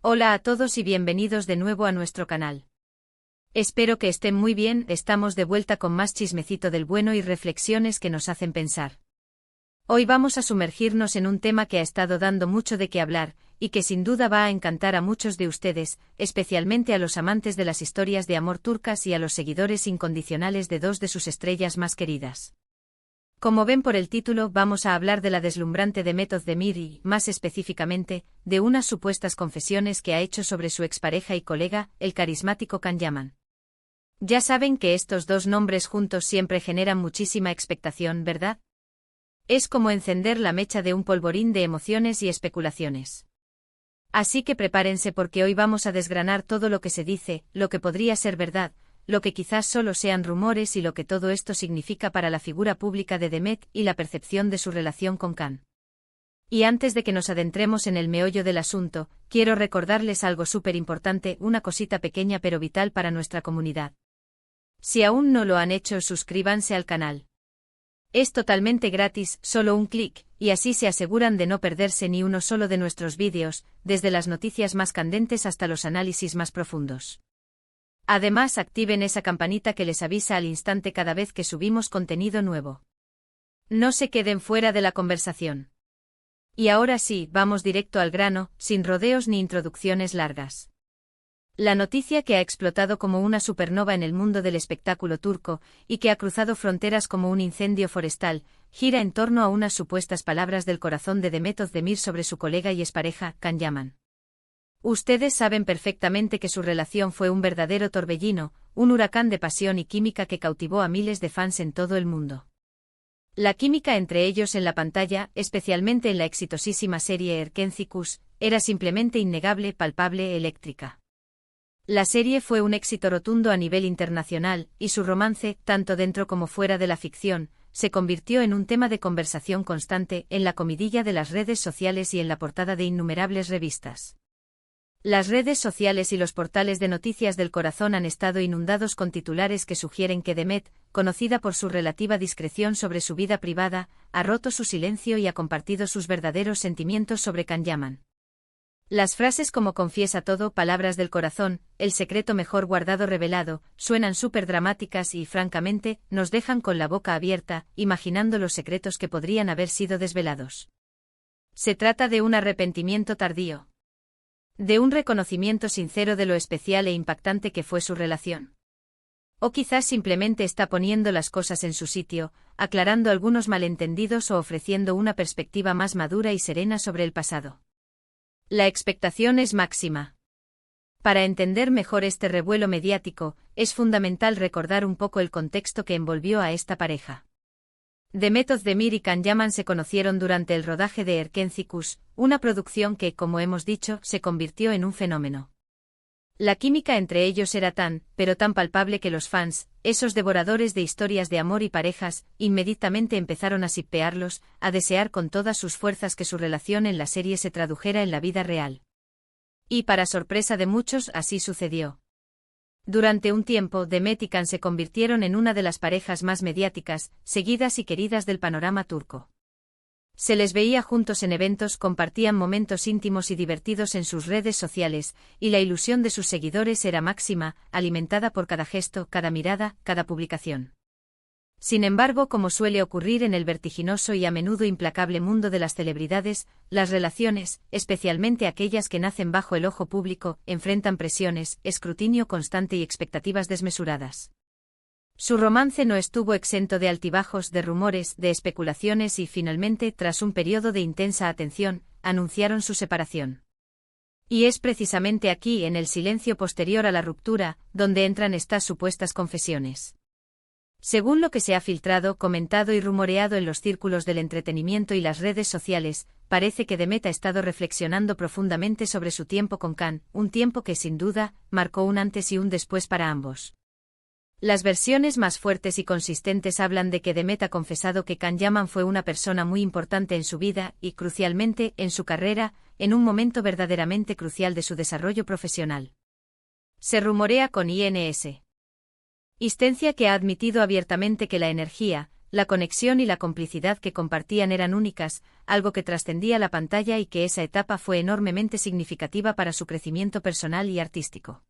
Hola a todos y bienvenidos de nuevo a nuestro canal. Espero que estén muy bien, estamos de vuelta con más chismecito del bueno y reflexiones que nos hacen pensar. Hoy vamos a sumergirnos en un tema que ha estado dando mucho de qué hablar, y que sin duda va a encantar a muchos de ustedes, especialmente a los amantes de las historias de amor turcas y a los seguidores incondicionales de dos de sus estrellas más queridas. Como ven por el título, vamos a hablar de la deslumbrante Demet Özdemir y, más específicamente, de unas supuestas confesiones que ha hecho sobre su expareja y colega, el carismático Can Yaman. Ya saben que estos dos nombres juntos siempre generan muchísima expectación, ¿verdad? Es como encender la mecha de un polvorín de emociones y especulaciones. Así que prepárense porque hoy vamos a desgranar todo lo que se dice, lo que podría ser verdad, lo que quizás solo sean rumores y lo que todo esto significa para la figura pública de Demet y la percepción de su relación con Can. Y antes de que nos adentremos en el meollo del asunto, quiero recordarles algo súper importante, una cosita pequeña pero vital para nuestra comunidad. Si aún no lo han hecho, suscríbanse al canal. Es totalmente gratis, solo un clic, y así se aseguran de no perderse ni uno solo de nuestros vídeos, desde las noticias más candentes hasta los análisis más profundos. Además, activen esa campanita que les avisa al instante cada vez que subimos contenido nuevo. No se queden fuera de la conversación. Y ahora sí, vamos directo al grano, sin rodeos ni introducciones largas. La noticia que ha explotado como una supernova en el mundo del espectáculo turco, y que ha cruzado fronteras como un incendio forestal, gira en torno a unas supuestas palabras del corazón de Demet Özdemir sobre su colega y expareja, Can Yaman. Ustedes saben perfectamente que su relación fue un verdadero torbellino, un huracán de pasión y química que cautivó a miles de fans en todo el mundo. La química entre ellos en la pantalla, especialmente en la exitosísima serie Erkenci, era simplemente innegable, palpable, eléctrica. La serie fue un éxito rotundo a nivel internacional, y su romance, tanto dentro como fuera de la ficción, se convirtió en un tema de conversación constante en la comidilla de las redes sociales y en la portada de innumerables revistas. Las redes sociales y los portales de noticias del corazón han estado inundados con titulares que sugieren que Demet, conocida por su relativa discreción sobre su vida privada, ha roto su silencio y ha compartido sus verdaderos sentimientos sobre Can Yaman. Las frases como confiesa todo, palabras del corazón, el secreto mejor guardado revelado, suenan súper dramáticas y, francamente, nos dejan con la boca abierta, imaginando los secretos que podrían haber sido desvelados. Se trata de un arrepentimiento tardío. De un reconocimiento sincero de lo especial e impactante que fue su relación. O quizás simplemente está poniendo las cosas en su sitio, aclarando algunos malentendidos o ofreciendo una perspectiva más madura y serena sobre el pasado. La expectación es máxima. Para entender mejor este revuelo mediático, es fundamental recordar un poco el contexto que envolvió a esta pareja. Demet Özdemir y Can Yaman se conocieron durante el rodaje de Erkenci, una producción que, como hemos dicho, se convirtió en un fenómeno. La química entre ellos era tan, pero tan palpable que los fans, esos devoradores de historias de amor y parejas, inmediatamente empezaron a shippearlos, a desear con todas sus fuerzas que su relación en la serie se tradujera en la vida real. Y para sorpresa de muchos, así sucedió. Durante un tiempo, Demet y Can se convirtieron en una de las parejas más mediáticas, seguidas y queridas del panorama turco. Se les veía juntos en eventos, compartían momentos íntimos y divertidos en sus redes sociales, y la ilusión de sus seguidores era máxima, alimentada por cada gesto, cada mirada, cada publicación. Sin embargo, como suele ocurrir en el vertiginoso y a menudo implacable mundo de las celebridades, las relaciones, especialmente aquellas que nacen bajo el ojo público, enfrentan presiones, escrutinio constante y expectativas desmesuradas. Su romance no estuvo exento de altibajos, de rumores, de especulaciones y finalmente, tras un periodo de intensa atención, anunciaron su separación. Y es precisamente aquí, en el silencio posterior a la ruptura, donde entran estas supuestas confesiones. Según lo que se ha filtrado, comentado y rumoreado en los círculos del entretenimiento y las redes sociales, parece que Demet ha estado reflexionando profundamente sobre su tiempo con Can, un tiempo que sin duda, marcó un antes y un después para ambos. Las versiones más fuertes y consistentes hablan de que Demet ha confesado que Can Yaman fue una persona muy importante en su vida y, crucialmente, en su carrera, en un momento verdaderamente crucial de su desarrollo profesional. Se rumorea con INS. Instencia que ha admitido abiertamente que la energía, la conexión y la complicidad que compartían eran únicas, algo que trascendía la pantalla y que esa etapa fue enormemente significativa para su crecimiento personal y artístico.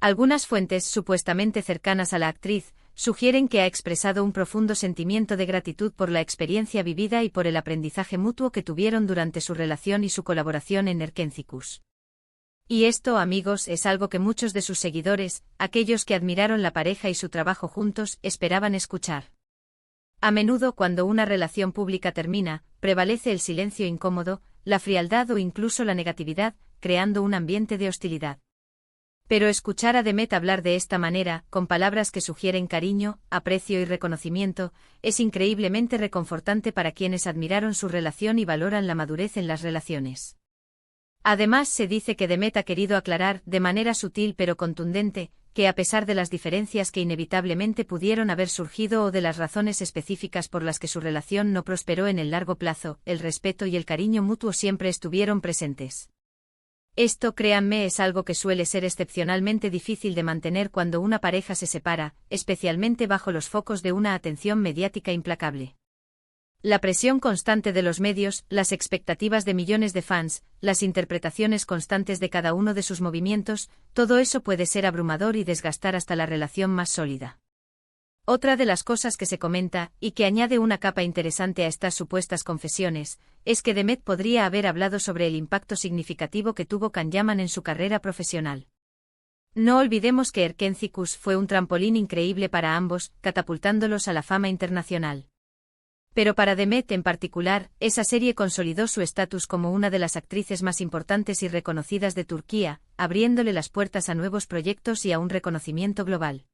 Algunas fuentes supuestamente cercanas a la actriz sugieren que ha expresado un profundo sentimiento de gratitud por la experiencia vivida y por el aprendizaje mutuo que tuvieron durante su relación y su colaboración en Erkencikus. Y esto, amigos, es algo que muchos de sus seguidores, aquellos que admiraron la pareja y su trabajo juntos, esperaban escuchar. A menudo, cuando una relación pública termina, prevalece el silencio incómodo, la frialdad o incluso la negatividad, creando un ambiente de hostilidad. Pero escuchar a Demet hablar de esta manera, con palabras que sugieren cariño, aprecio y reconocimiento, es increíblemente reconfortante para quienes admiraron su relación y valoran la madurez en las relaciones. Además, se dice que Demet ha querido aclarar, de manera sutil pero contundente, que a pesar de las diferencias que inevitablemente pudieron haber surgido o de las razones específicas por las que su relación no prosperó en el largo plazo, el respeto y el cariño mutuo siempre estuvieron presentes. Esto, créanme, es algo que suele ser excepcionalmente difícil de mantener cuando una pareja se separa, especialmente bajo los focos de una atención mediática implacable. La presión constante de los medios, las expectativas de millones de fans, las interpretaciones constantes de cada uno de sus movimientos, todo eso puede ser abrumador y desgastar hasta la relación más sólida. Otra de las cosas que se comenta, y que añade una capa interesante a estas supuestas confesiones, es que Demet podría haber hablado sobre el impacto significativo que tuvo Can Yaman en su carrera profesional. No olvidemos que Erkencikus fue un trampolín increíble para ambos, catapultándolos a la fama internacional. Pero para Demet en particular, esa serie consolidó su estatus como una de las actrices más importantes y reconocidas de Turquía, abriéndole las puertas a nuevos proyectos y a un reconocimiento global.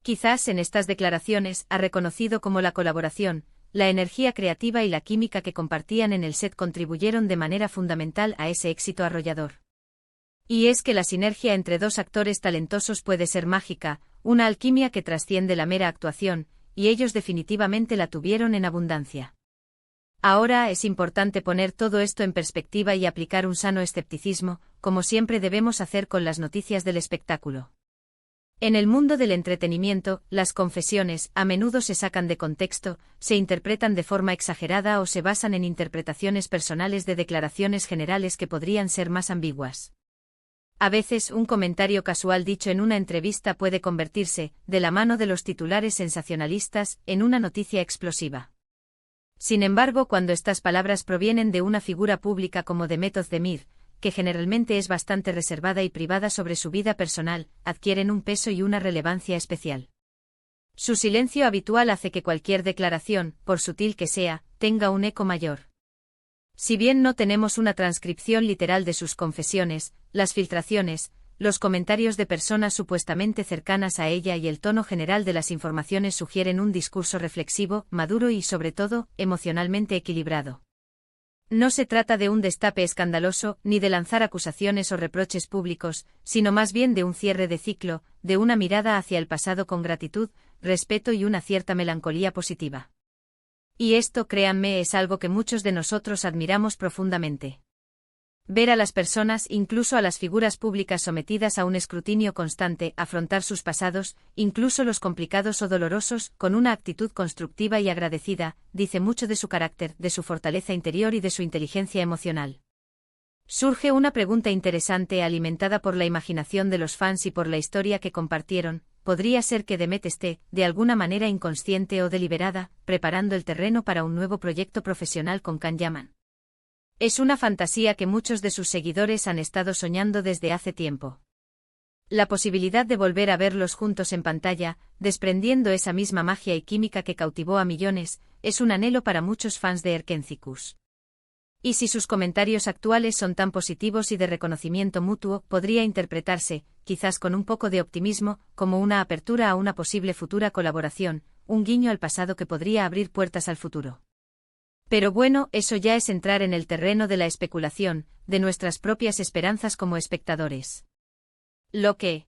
Quizás en estas declaraciones ha reconocido cómo la colaboración, la energía creativa y la química que compartían en el set contribuyeron de manera fundamental a ese éxito arrollador. Y es que la sinergia entre dos actores talentosos puede ser mágica, una alquimia que trasciende la mera actuación, y ellos definitivamente la tuvieron en abundancia. Ahora es importante poner todo esto en perspectiva y aplicar un sano escepticismo, como siempre debemos hacer con las noticias del espectáculo. En el mundo del entretenimiento, las confesiones a menudo se sacan de contexto, se interpretan de forma exagerada o se basan en interpretaciones personales de declaraciones generales que podrían ser más ambiguas. A veces un comentario casual dicho en una entrevista puede convertirse, de la mano de los titulares sensacionalistas, en una noticia explosiva. Sin embargo, cuando estas palabras provienen de una figura pública como Demet Özdemir, que generalmente es bastante reservada y privada sobre su vida personal, adquieren un peso y una relevancia especial. Su silencio habitual hace que cualquier declaración, por sutil que sea, tenga un eco mayor. Si bien no tenemos una transcripción literal de sus confesiones, las filtraciones, los comentarios de personas supuestamente cercanas a ella y el tono general de las informaciones sugieren un discurso reflexivo, maduro y, sobre todo, emocionalmente equilibrado. No se trata de un destape escandaloso, ni de lanzar acusaciones o reproches públicos, sino más bien de un cierre de ciclo, de una mirada hacia el pasado con gratitud, respeto y una cierta melancolía positiva. Y esto, créanme, es algo que muchos de nosotros admiramos profundamente. Ver a las personas, incluso a las figuras públicas sometidas a un escrutinio constante, afrontar sus pasados, incluso los complicados o dolorosos, con una actitud constructiva y agradecida, dice mucho de su carácter, de su fortaleza interior y de su inteligencia emocional. Surge una pregunta interesante alimentada por la imaginación de los fans y por la historia que compartieron. ¿Podría ser que Demet esté, de alguna manera inconsciente o deliberada, preparando el terreno para un nuevo proyecto profesional con Can Yaman? Es una fantasía que muchos de sus seguidores han estado soñando desde hace tiempo. La posibilidad de volver a verlos juntos en pantalla, desprendiendo esa misma magia y química que cautivó a millones, es un anhelo para muchos fans de Erkencikus. Y si sus comentarios actuales son tan positivos y de reconocimiento mutuo, podría interpretarse, quizás con un poco de optimismo, como una apertura a una posible futura colaboración, un guiño al pasado que podría abrir puertas al futuro. Pero bueno, eso ya es entrar en el terreno de la especulación, de nuestras propias esperanzas como espectadores. Lo que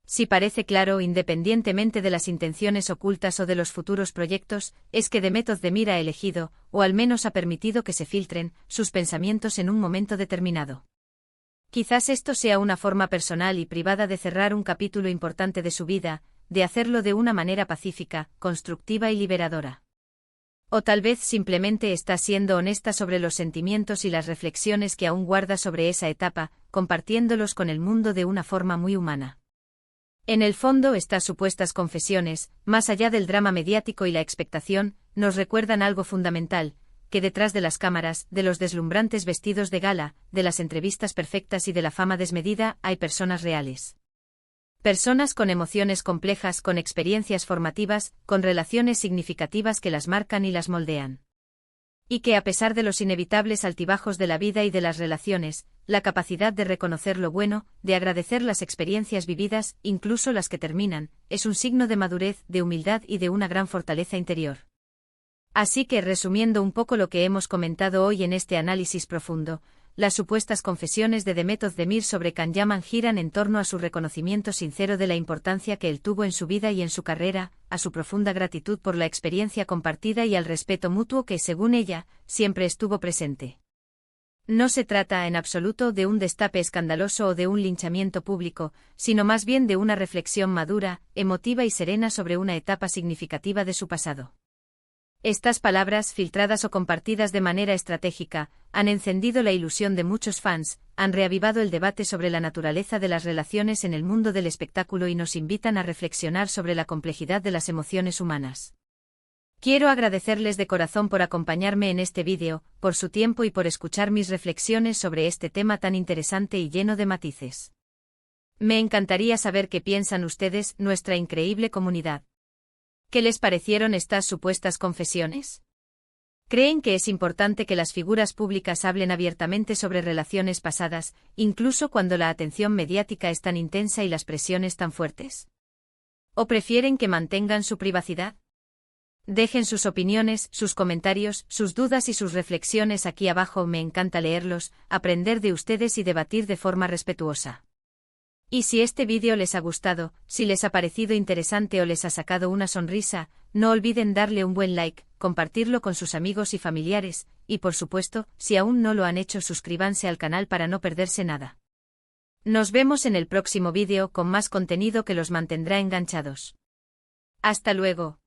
sí parece claro, independientemente de las intenciones ocultas o de los futuros proyectos, es que Demet Özdemir ha elegido, o al menos ha permitido que se filtren, sus pensamientos en un momento determinado. Quizás esto sea una forma personal y privada de cerrar un capítulo importante de su vida, de hacerlo de una manera pacífica, constructiva y liberadora. O tal vez simplemente está siendo honesta sobre los sentimientos y las reflexiones que aún guarda sobre esa etapa, compartiéndolos con el mundo de una forma muy humana. En el fondo, estas supuestas confesiones, más allá del drama mediático y la expectación, nos recuerdan algo fundamental, que detrás de las cámaras, de los deslumbrantes vestidos de gala, de las entrevistas perfectas y de la fama desmedida, hay personas reales. Personas con emociones complejas, con experiencias formativas, con relaciones significativas que las marcan y las moldean. Y que a pesar de los inevitables altibajos de la vida y de las relaciones, la capacidad de reconocer lo bueno, de agradecer las experiencias vividas, incluso las que terminan, es un signo de madurez, de humildad y de una gran fortaleza interior. Así que, resumiendo un poco lo que hemos comentado hoy en este análisis profundo, las supuestas confesiones de Demet Özdemir sobre Can Yaman giran en torno a su reconocimiento sincero de la importancia que él tuvo en su vida y en su carrera, a su profunda gratitud por la experiencia compartida y al respeto mutuo que, según ella, siempre estuvo presente. No se trata en absoluto de un destape escandaloso o de un linchamiento público, sino más bien de una reflexión madura, emotiva y serena sobre una etapa significativa de su pasado. Estas palabras, filtradas o compartidas de manera estratégica, han encendido la ilusión de muchos fans, han reavivado el debate sobre la naturaleza de las relaciones en el mundo del espectáculo y nos invitan a reflexionar sobre la complejidad de las emociones humanas. Quiero agradecerles de corazón por acompañarme en este vídeo, por su tiempo y por escuchar mis reflexiones sobre este tema tan interesante y lleno de matices. Me encantaría saber qué piensan ustedes, nuestra increíble comunidad. ¿Qué les parecieron estas supuestas confesiones? ¿Creen que es importante que las figuras públicas hablen abiertamente sobre relaciones pasadas, incluso cuando la atención mediática es tan intensa y las presiones tan fuertes? ¿O prefieren que mantengan su privacidad? Dejen sus opiniones, sus comentarios, sus dudas y sus reflexiones aquí abajo. Me encanta leerlos, aprender de ustedes y debatir de forma respetuosa. Y si este vídeo les ha gustado, si les ha parecido interesante o les ha sacado una sonrisa, no olviden darle un buen like, compartirlo con sus amigos y familiares, y por supuesto, si aún no lo han hecho, suscríbanse al canal para no perderse nada. Nos vemos en el próximo vídeo con más contenido que los mantendrá enganchados. Hasta luego.